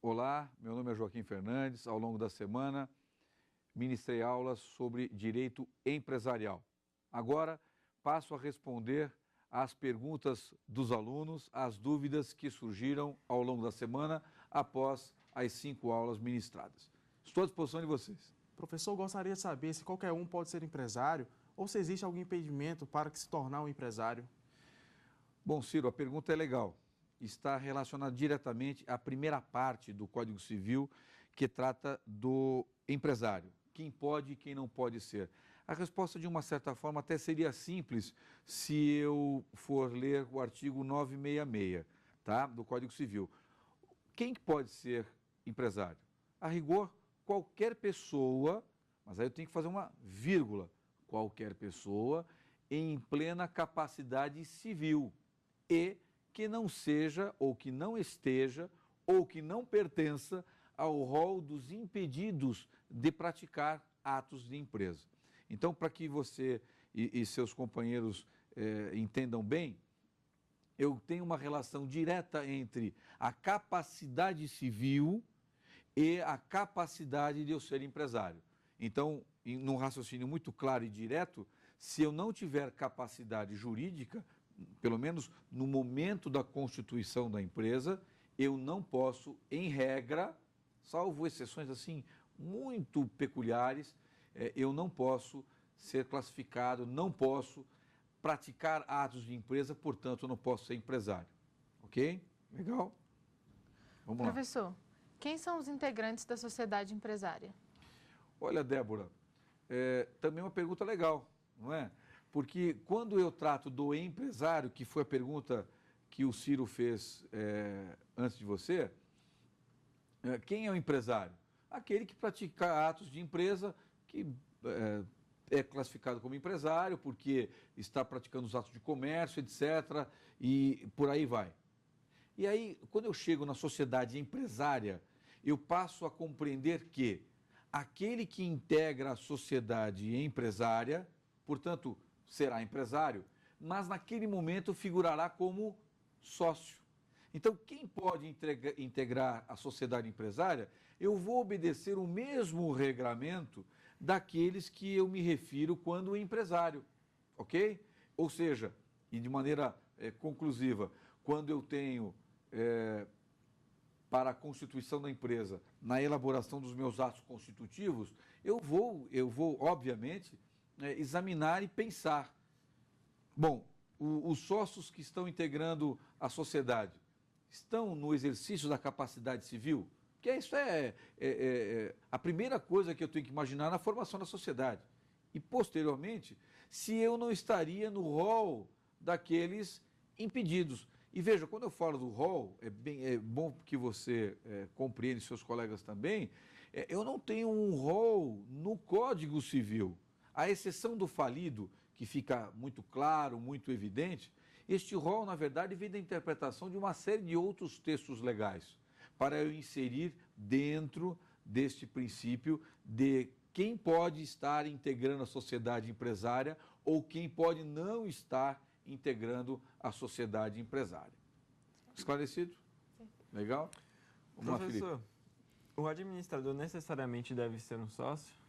Olá, meu nome é Joaquim Fernandes. Ao longo da semana, ministrei aulas sobre direito empresarial. Agora, passo a responder às perguntas dos alunos, às dúvidas que surgiram ao longo da semana após as 5 aulas ministradas. Estou à disposição de vocês. Professor, gostaria de saber se qualquer um pode ser empresário ou se existe algum impedimento para se tornar um empresário. Bom, Ciro, a pergunta é legal. Está relacionada diretamente à primeira parte do Código Civil, que trata do empresário. Quem pode e quem não pode ser. A resposta, de uma certa forma, até seria simples se eu for ler o artigo 966, tá, do Código Civil. Quem pode ser empresário? A rigor, qualquer pessoa, mas aí eu tenho que fazer uma vírgula, qualquer pessoa em plena capacidade civil e que não seja, ou que não esteja, ou que não pertença ao rol dos impedidos de praticar atos de empresa. Então, para que você e seus companheiros entendam bem, eu tenho uma relação direta entre a capacidade civil e a capacidade de eu ser empresário. Então, num raciocínio muito claro e direto, se eu não tiver capacidade jurídica, pelo menos no momento da constituição da empresa, eu não posso, em regra, salvo exceções assim muito peculiares, eu não posso ser classificado, não posso praticar atos de empresa, portanto, eu não posso ser empresário. Ok? Legal? Vamos lá. Professor, quem são os integrantes da sociedade empresária? Olha, Débora, também uma pergunta legal, não é? Porque quando eu trato do empresário, que foi a pergunta que o Ciro fez antes de você, quem é o empresário? Aquele que pratica atos de empresa, que é classificado como empresário, porque está praticando os atos de comércio, etc., e por aí vai. E aí, quando eu chego na sociedade empresária, eu passo a compreender que aquele que integra a sociedade empresária, portanto, será empresário, mas naquele momento figurará como sócio. Então, quem pode integrar a sociedade empresária, eu vou obedecer o mesmo regramento daqueles que eu me refiro quando empresário, ok? Ou seja, e de maneira conclusiva, quando eu tenho para a constituição da empresa, na elaboração dos meus atos constitutivos, eu vou obviamente, examinar e pensar. Bom, os sócios que estão integrando a sociedade estão no exercício da capacidade civil? Porque isso é a primeira coisa que eu tenho que imaginar na formação da sociedade. E, posteriormente, se eu não estaria no rol daqueles impedidos. E veja, quando eu falo do rol, é bom que você compreenda, e seus colegas também, eu não tenho um rol no Código Civil. À exceção do falido, que fica muito claro, muito evidente, este rol, na verdade, vem da interpretação de uma série de outros textos legais, para eu inserir dentro deste princípio de quem pode estar integrando a sociedade empresária ou quem pode não estar integrando a sociedade empresária. Esclarecido? Sim. Legal? Vamos lá, Professor, o administrador necessariamente deve ser um sócio?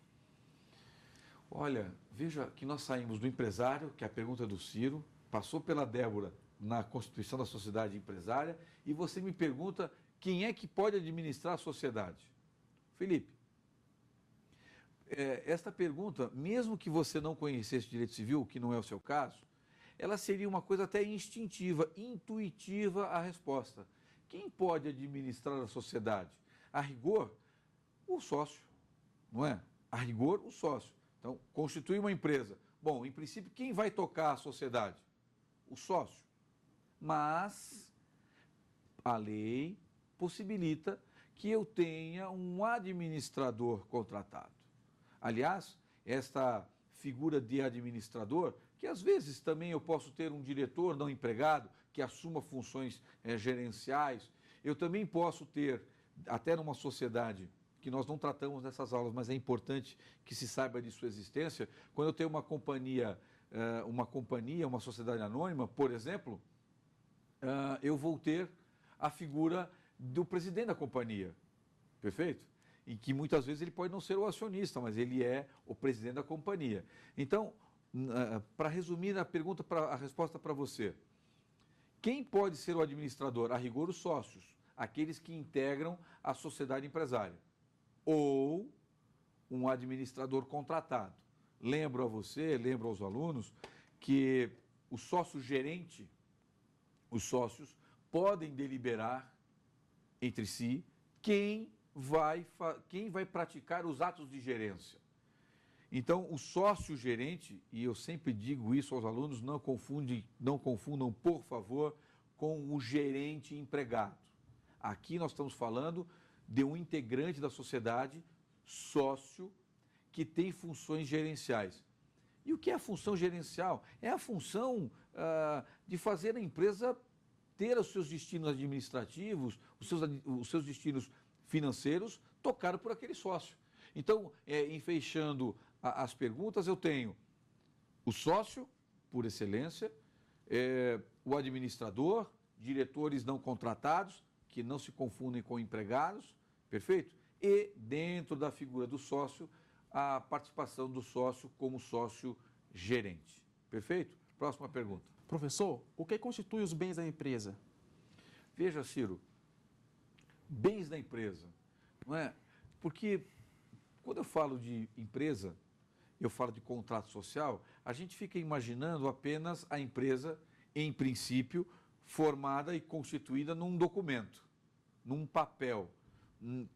Olha, veja que nós saímos do empresário, que é a pergunta do Ciro, passou pela Débora na constituição da sociedade empresária, e você me pergunta quem é que pode administrar a sociedade. Felipe, esta pergunta, mesmo que você não conhecesse direito civil, que não é o seu caso, ela seria uma coisa até instintiva, intuitiva a resposta. Quem pode administrar a sociedade? A rigor, o sócio, não é? A rigor, o sócio. Então, constituir uma empresa. Bom, em princípio, quem vai tocar a sociedade? O sócio. Mas a lei possibilita que eu tenha um administrador contratado. Aliás, esta figura de administrador, que às vezes também eu posso ter um diretor não empregado que assuma funções gerenciais, eu também posso ter, até numa sociedade que nós não tratamos nessas aulas, mas é importante que se saiba de sua existência, quando eu tenho uma companhia, uma sociedade anônima, por exemplo, eu vou ter a figura do presidente da companhia. perfeito? E que muitas vezes ele pode não ser o acionista, mas ele é o presidente da companhia. Então, para resumir a resposta para você, quem pode ser o administrador? A rigor, os sócios, aqueles que integram a sociedade empresária, ou um administrador contratado. Lembro a você, lembro aos alunos, que o sócio-gerente, os sócios, podem deliberar entre si quem vai praticar os atos de gerência. Então, o sócio-gerente, e eu sempre digo isso aos alunos, não confundam, por favor, com o gerente empregado. Aqui nós estamos falando de um integrante da sociedade, sócio, que tem funções gerenciais. E o que é a função gerencial? É a função de fazer a empresa ter os seus destinos administrativos, os seus destinos financeiros tocados por aquele sócio. Então, fechando as perguntas, eu tenho o sócio, por excelência, o administrador, diretores não contratados, que não se confundem com empregados, perfeito? E, dentro da figura do sócio, a participação do sócio como sócio gerente. Perfeito? Próxima pergunta. Professor, o que constitui os bens da empresa? Veja, Ciro, bens da empresa, não é? Porque quando eu falo de empresa, eu falo de contrato social, a gente fica imaginando apenas a empresa, em princípio, formada e constituída num documento, num papel,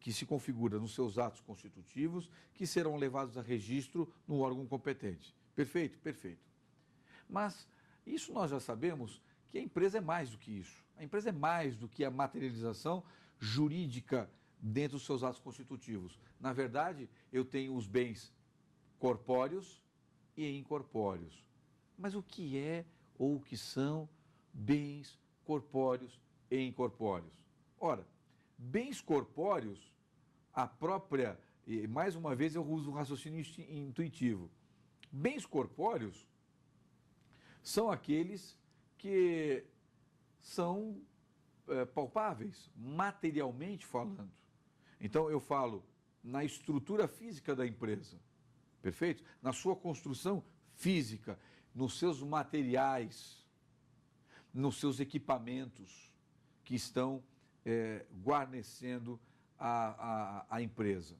que se configura nos seus atos constitutivos, que serão levados a registro no órgão competente. Perfeito? Perfeito. Mas isso nós já sabemos que a empresa é mais do que isso. A empresa é mais do que a materialização jurídica dentro dos seus atos constitutivos. Na verdade, eu tenho os bens corpóreos e incorpóreos. Mas o que é ou o que são bens corpóreos e incorpóreos? Ora, bens corpóreos, mais uma vez eu uso um raciocínio intuitivo. Bens corpóreos são aqueles que são palpáveis, materialmente falando. Então, eu falo na estrutura física da empresa, perfeito? Na sua construção física, nos seus materiais, nos seus equipamentos que estão guarnecendo a empresa.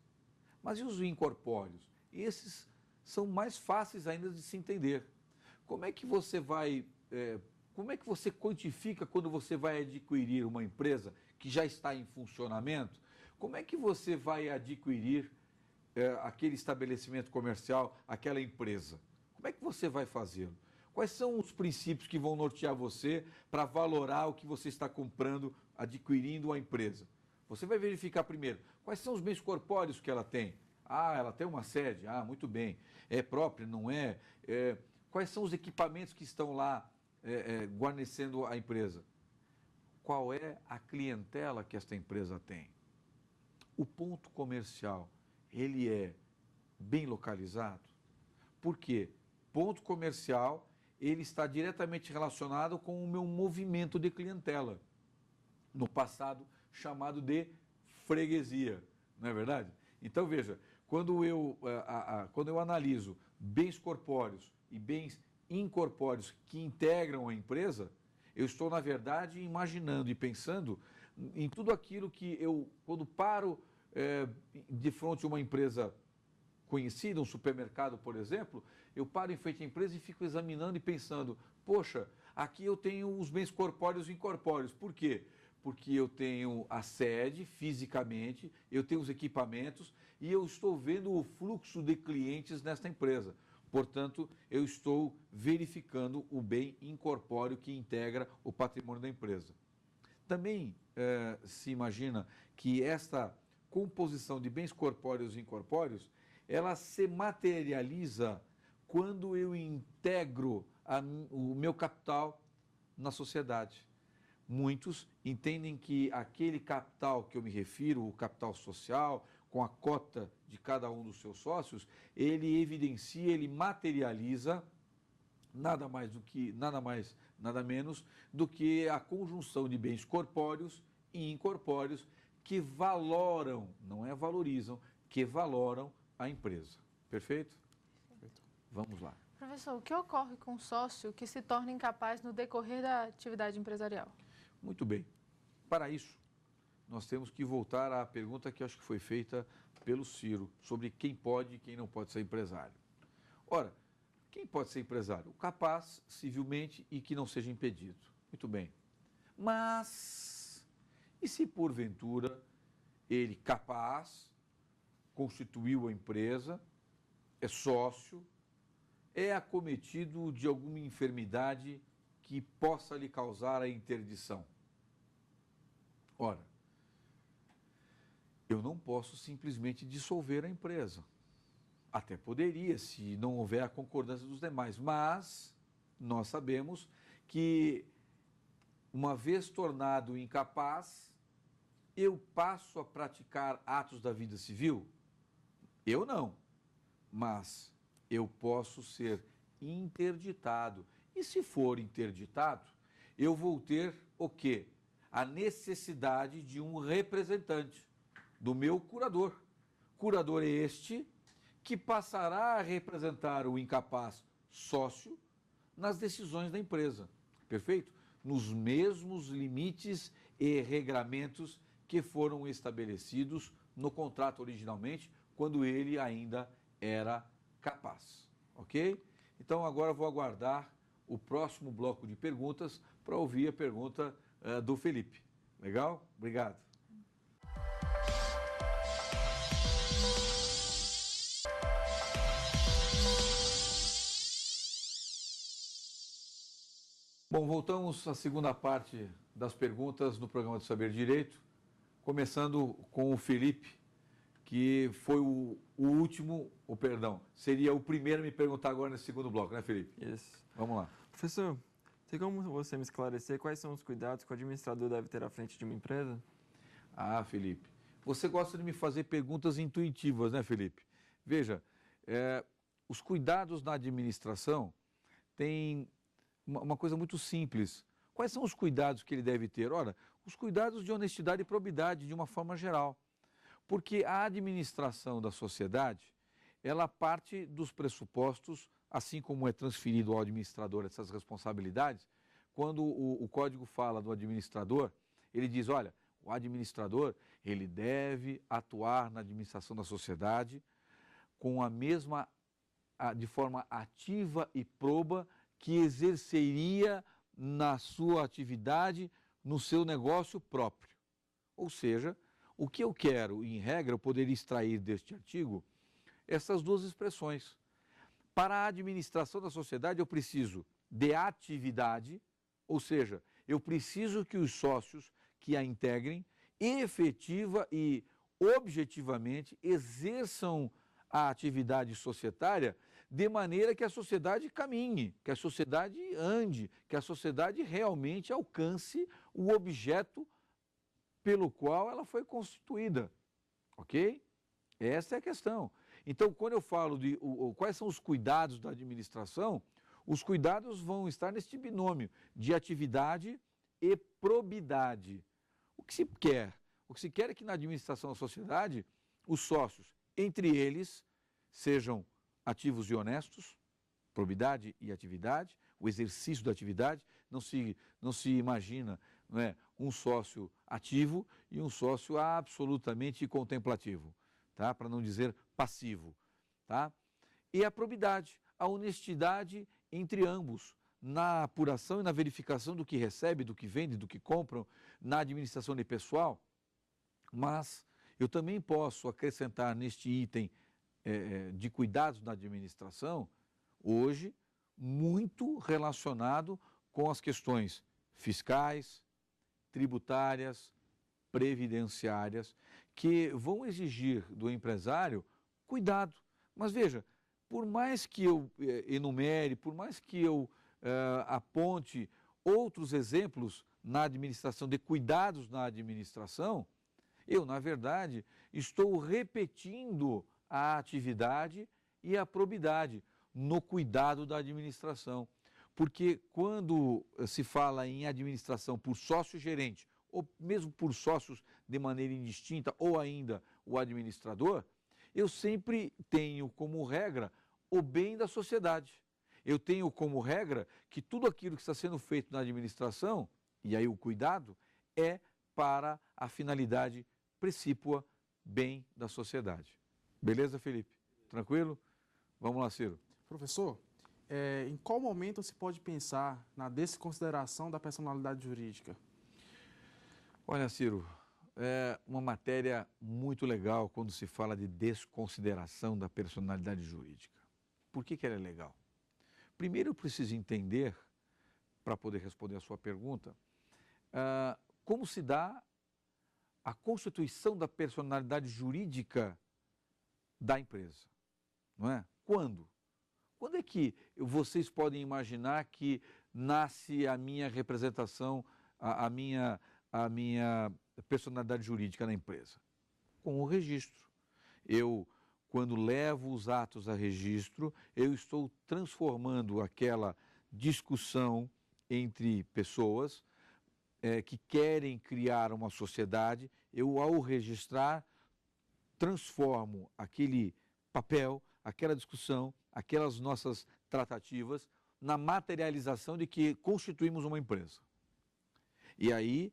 Mas e os incorpóreos? Esses são mais fáceis ainda de se entender. Como é que você quantifica quando você vai adquirir uma empresa que já está em funcionamento? Como é que você vai adquirir aquele estabelecimento comercial, aquela empresa? Como é que você vai fazê-lo? Quais são os princípios que vão nortear você para valorar o que você está comprando, adquirindo a empresa? Você vai verificar primeiro, quais são os bens corpóreos que ela tem? Ah, ela tem uma sede, muito bem. É própria, não é? Quais são os equipamentos que estão lá guarnecendo a empresa? Qual é a clientela que esta empresa tem? O ponto comercial, ele é bem localizado? Por quê? Ponto comercial, ele está diretamente relacionado com o meu movimento de clientela, no passado chamado de freguesia, não é verdade? Então, veja, quando eu analiso bens corpóreos e bens incorpóreos que integram a empresa, eu estou, na verdade, imaginando e pensando em tudo aquilo que eu, quando paro de frente a uma empresa conhecida, um supermercado, por exemplo, eu paro em frente à empresa e fico examinando e pensando, poxa, aqui eu tenho os bens corpóreos e incorpóreos. Por quê? Porque eu tenho a sede fisicamente, eu tenho os equipamentos e eu estou vendo o fluxo de clientes nesta empresa. Portanto, eu estou verificando o bem incorpóreo que integra o patrimônio da empresa. Também se imagina que esta composição de bens corpóreos e incorpóreos, ela se materializa quando eu integro o meu capital na sociedade. Muitos entendem que aquele capital que eu me refiro, o capital social, com a cota de cada um dos seus sócios, ele evidencia, ele materializa nada menos do que a conjunção de bens corpóreos e incorpóreos que valoram, não é valorizam, que valoram a empresa. Perfeito? Perfeito. Vamos lá. Professor, o que ocorre com um sócio que se torna incapaz no decorrer da atividade empresarial? Muito bem. Para isso, nós temos que voltar à pergunta que acho que foi feita pelo Ciro, sobre quem pode e quem não pode ser empresário. Ora, quem pode ser empresário? O capaz, civilmente, e que não seja impedido. Muito bem. Mas, e se porventura ele capaz, constituiu a empresa, é sócio, é acometido de alguma enfermidade que possa lhe causar a interdição? Ora, eu não posso simplesmente dissolver a empresa. Até poderia, se não houver a concordância dos demais, mas nós sabemos que, uma vez tornado incapaz, eu passo a praticar atos da vida civil? Eu não, mas eu posso ser interditado. E se for interditado, eu vou ter o quê? A necessidade de um representante, do meu curador. Curador este que passará a representar o incapaz sócio nas decisões da empresa. Perfeito? Nos mesmos limites e regramentos que foram estabelecidos no contrato originalmente, quando ele ainda era capaz. Ok? Então agora eu vou aguardar o próximo bloco de perguntas para ouvir a pergunta do Felipe. Legal? Obrigado. Bom, voltamos à segunda parte das perguntas no programa do Saber Direito, começando com o Felipe, que foi o último, seria o primeiro a me perguntar agora nesse segundo bloco, né, Felipe? Isso. Vamos lá. Professor, tem como você me esclarecer quais são os cuidados que o administrador deve ter à frente de uma empresa? Ah, Felipe, você gosta de me fazer perguntas intuitivas, né, Felipe? Veja, os cuidados na administração têm uma coisa muito simples. Quais são os cuidados que ele deve ter? Ora, os cuidados de honestidade e probidade, de uma forma geral. Porque a administração da sociedade, ela parte dos pressupostos, assim como é transferido ao administrador essas responsabilidades. Quando o código fala do administrador, ele diz, olha, o administrador, ele deve atuar na administração da sociedade com de forma ativa e proba, que exerceria na sua atividade, no seu negócio próprio. Ou seja, o que eu quero, em regra, eu poderia extrair deste artigo, essas duas expressões. Para a administração da sociedade, eu preciso de atividade, ou seja, eu preciso que os sócios que a integrem, efetiva e objetivamente, exerçam a atividade societária de maneira que a sociedade caminhe, que a sociedade ande, que a sociedade realmente alcance o objeto pelo qual ela foi constituída. Ok? Essa é a questão. Então, quando eu falo de quais são os cuidados da administração, os cuidados vão estar neste binômio de atividade e probidade. O que se quer? O que se quer é que na administração da sociedade, os sócios, entre eles, sejam ativos e honestos, probidade e atividade, o exercício da atividade. Não se imagina, não é, um sócio ativo e um sócio absolutamente contemplativo, tá? Para não dizer passivo. Tá? E a probidade, a honestidade entre ambos, na apuração e na verificação do que recebe, do que vende, do que compram, na administração de pessoal. Mas eu também posso acrescentar neste item de cuidados na administração, hoje, muito relacionado com as questões fiscais, tributárias, previdenciárias, que vão exigir do empresário cuidado. Mas veja, por mais que eu enumere, por mais que eu aponte outros exemplos na administração, de cuidados na administração, eu, na verdade, estou repetindo a atividade e a probidade no cuidado da administração. Porque quando se fala em administração por sócio-gerente ou mesmo por sócios de maneira indistinta, ou ainda o administrador, eu sempre tenho como regra o bem da sociedade. Eu tenho como regra que tudo aquilo que está sendo feito na administração, e aí o cuidado, é para a finalidade precípua, bem da sociedade. Beleza, Felipe? Tranquilo? Vamos lá, Ciro. Professor, em qual momento se pode pensar na desconsideração da personalidade jurídica? Olha, Ciro, é uma matéria muito legal quando se fala de desconsideração da personalidade jurídica. Por que ela é legal? Primeiro, eu preciso entender, para poder responder a sua pergunta, como se dá a constituição da personalidade jurídica da empresa, não é? Quando? Quando é que vocês podem imaginar que nasce a minha representação, a minha personalidade jurídica na empresa? Com o registro. Quando levo os atos a registro, eu estou transformando aquela discussão entre pessoas que querem criar uma sociedade, eu, ao registrar, transformo aquele papel, aquela discussão, aquelas nossas tratativas, na materialização de que constituímos uma empresa. E aí,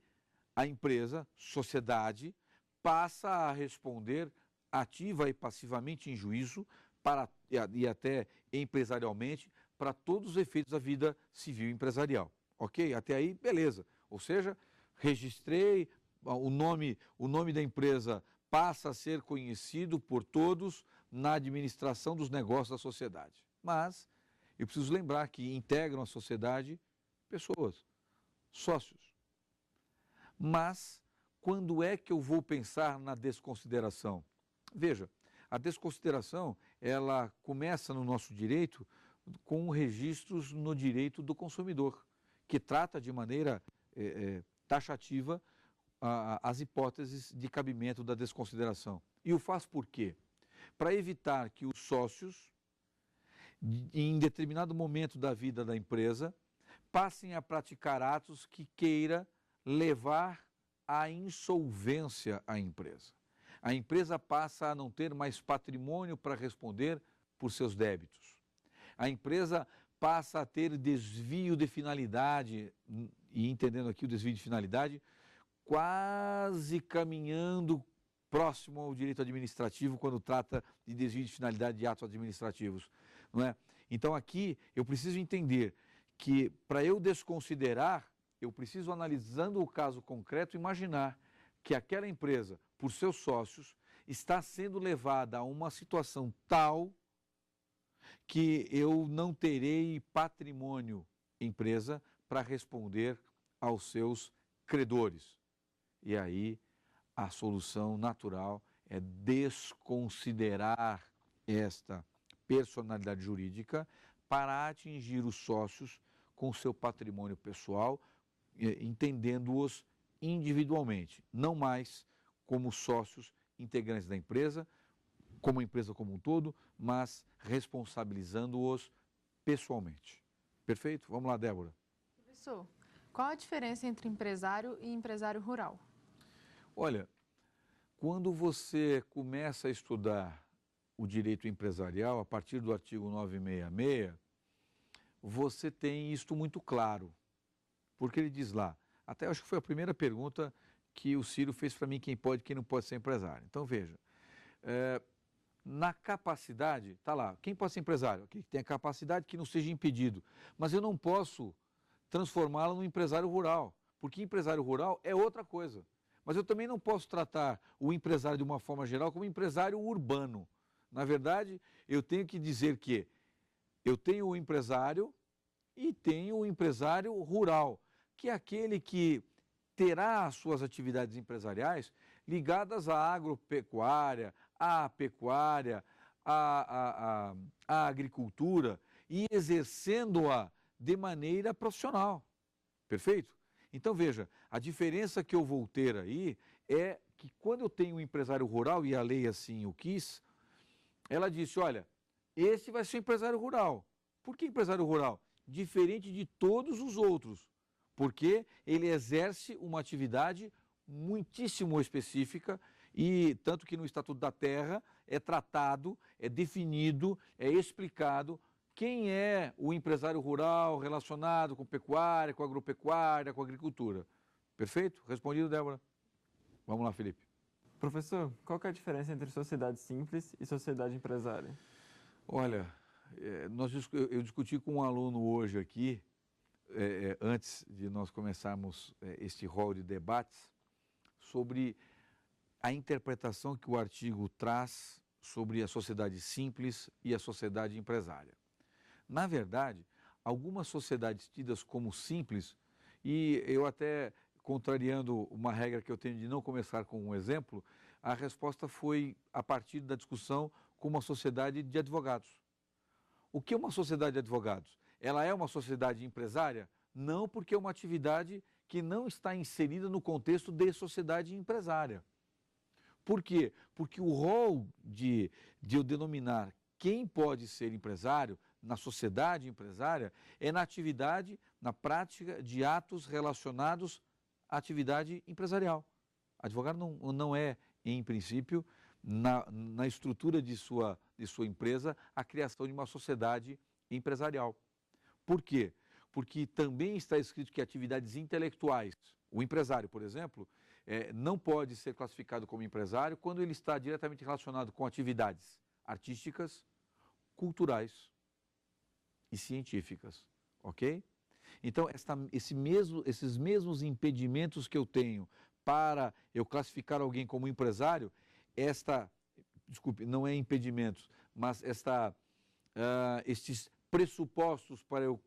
a empresa, sociedade, passa a responder ativa e passivamente em juízo e até empresarialmente para todos os efeitos da vida civil e empresarial. Ok? Até aí, beleza. Ou seja, registrei, o nome da empresa passa a ser conhecido por todos na administração dos negócios da sociedade. Mas eu preciso lembrar que integram a sociedade pessoas, sócios. Mas quando é que eu vou pensar na desconsideração? Veja, a desconsideração, ela começa no nosso direito com registros no direito do consumidor, que trata de maneira taxativa as hipóteses de cabimento da desconsideração. E o faz por quê? Para evitar que os sócios, em determinado momento da vida da empresa, passem a praticar atos que queira levar à insolvência a empresa. A empresa passa a não ter mais patrimônio para responder por seus débitos. A empresa passa a ter desvio de finalidade, e entendendo aqui o desvio de finalidade, quase caminhando próximo ao direito administrativo quando trata de desvio de finalidade de atos administrativos, não é? Então aqui eu preciso entender que para eu desconsiderar, eu preciso, analisando o caso concreto, imaginar que aquela empresa, por seus sócios, está sendo levada a uma situação tal que eu não terei patrimônio empresa para responder aos seus credores. E aí a solução natural é desconsiderar esta personalidade jurídica para atingir os sócios com seu patrimônio pessoal, entendendo-os individualmente, não mais como sócios integrantes da empresa, como a empresa como um todo, mas responsabilizando-os pessoalmente. Perfeito? Vamos lá, Débora. Professor, qual a diferença entre empresário e empresário rural? Olha, quando você começa a estudar o direito empresarial, a partir do artigo 966, você tem isto muito claro, porque ele diz lá, até acho que foi a primeira pergunta que o Ciro fez para mim, quem pode e quem não pode ser empresário. Então, veja, na capacidade, está lá, quem pode ser empresário? Quem tem a capacidade que não seja impedido, mas eu não posso transformá-lo num empresário rural, porque empresário rural é outra coisa. Mas eu também não posso tratar o empresário de uma forma geral como empresário urbano. Na verdade, eu tenho que dizer que eu tenho o empresário e tenho o empresário rural, que é aquele que terá as suas atividades empresariais ligadas à agropecuária, à pecuária, à agricultura e exercendo-a de maneira profissional. Perfeito? Então, veja, a diferença que eu vou ter aí é que quando eu tenho um empresário rural, e a lei assim o quis, ela disse, olha, esse vai ser um empresário rural. Por que empresário rural? Diferente de todos os outros, porque ele exerce uma atividade muitíssimo específica e tanto que no Estatuto da Terra é tratado, é definido, é explicado quem é o empresário rural relacionado com pecuária, com agropecuária, com agricultura. Perfeito? Respondido, Débora? Vamos lá, Felipe. Professor, qual que é a diferença entre sociedade simples e sociedade empresária? Olha, eu discuti com um aluno hoje aqui, antes de nós começarmos este rol de debates, sobre a interpretação que o artigo traz sobre a sociedade simples e a sociedade empresária. Na verdade, algumas sociedades tidas como simples, e eu até contrariando uma regra que eu tenho de não começar com um exemplo, a resposta foi a partir da discussão com uma sociedade de advogados. O que é uma sociedade de advogados? Ela é uma sociedade empresária? Não, porque é uma atividade que não está inserida no contexto de sociedade empresária. Por quê? Porque o rol de eu denominar quem pode ser empresário na sociedade empresária é na atividade, na prática de atos relacionados à atividade empresarial. Advogado não é, em princípio, na estrutura de sua empresa, a criação de uma sociedade empresarial. Por quê? Porque também está escrito que atividades intelectuais, o empresário, por exemplo, não pode ser classificado como empresário quando ele está diretamente relacionado com atividades artísticas, culturais e científicas, ok? Então, esses mesmos impedimentos que eu tenho para eu classificar alguém como empresário, desculpe, não é impedimentos, mas estes pressupostos para eu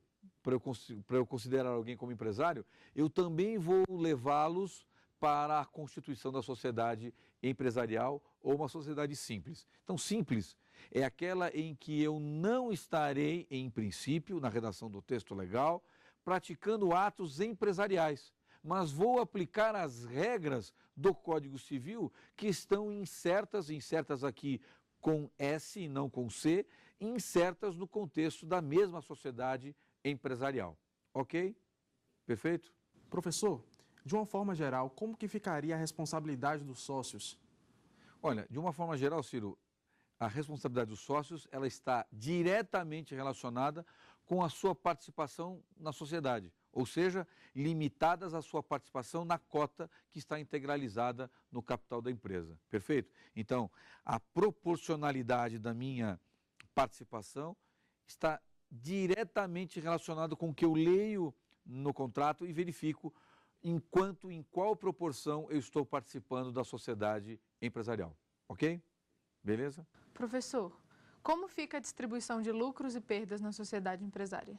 considerar alguém como empresário, eu também vou levá-los para a constituição da sociedade empresarial ou uma sociedade simples. Então, simples é aquela em que eu não estarei, em princípio, na redação do texto legal, praticando atos empresariais, mas vou aplicar as regras do Código Civil que estão insertas aqui com S e não com C, insertas no contexto da mesma sociedade empresarial. Ok? Perfeito? Professor, de uma forma geral, como que ficaria a responsabilidade dos sócios? Olha, de uma forma geral, Ciro, a responsabilidade dos sócios ela está diretamente relacionada com a sua participação na sociedade, ou seja, limitadas à sua participação na cota que está integralizada no capital da empresa. Perfeito? Então, a proporcionalidade da minha participação está diretamente relacionada com o que eu leio no contrato e verifico em qual proporção eu estou participando da sociedade empresarial. Ok? Beleza? Professor, como fica a distribuição de lucros e perdas na sociedade empresária?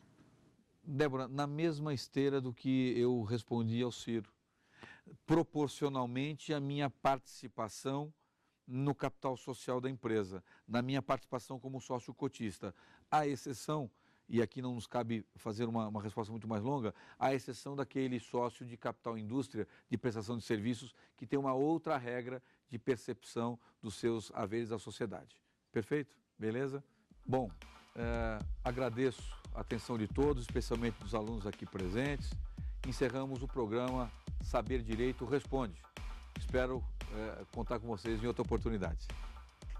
Débora, na mesma esteira do que eu respondi ao Ciro. Proporcionalmente à minha participação no capital social da empresa, na minha participação como sócio cotista. À exceção, e aqui não nos cabe fazer uma resposta muito mais longa, à exceção daquele sócio de capital indústria, de prestação de serviços, que tem uma outra regra de percepção dos seus haveres da sociedade. Perfeito? Beleza? Bom, agradeço a atenção de todos, especialmente dos alunos aqui presentes. Encerramos o programa Saber Direito Responde. Espero contar com vocês em outra oportunidade.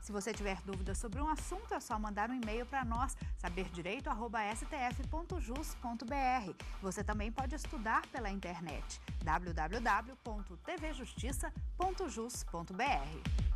Se você tiver dúvidas sobre um assunto, é só mandar um e-mail para nós, saberdireito@stf.jus.br. Você também pode estudar pela internet, www.tvjustiça.jus.br.